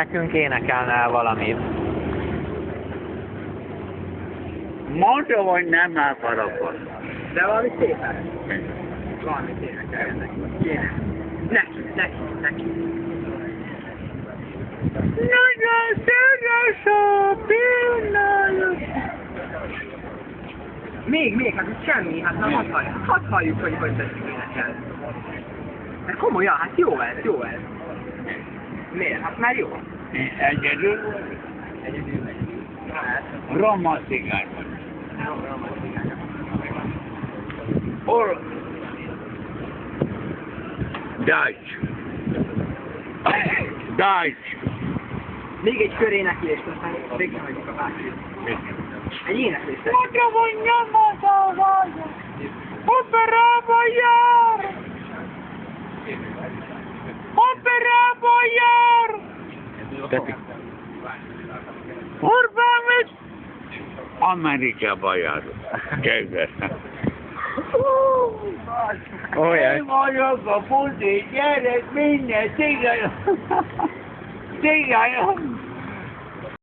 Nekünk énekelnál valamit. Mondta, hogy nem elfaragod. De valami szépen. Valami énekeljen neki. Kéne. Neki. Nagyon széles a pillanat. Még, hát itt semmi, hát nem hadd halljuk, hogy tetszik énekelni. De komolyan, hát jó ez. Miért? Hát már jó. Egyedül roma cigány. Or Deutsch. Még egy kör éneklést, aztán végre hagyjuk a bácsit. Egy éneklést. Mondja, hogy nem az a vágy. Operába jár. Orbán mit? Amerikába jár. Kedves. Olyan. Én vagyok a puti gyerek, minden cigány.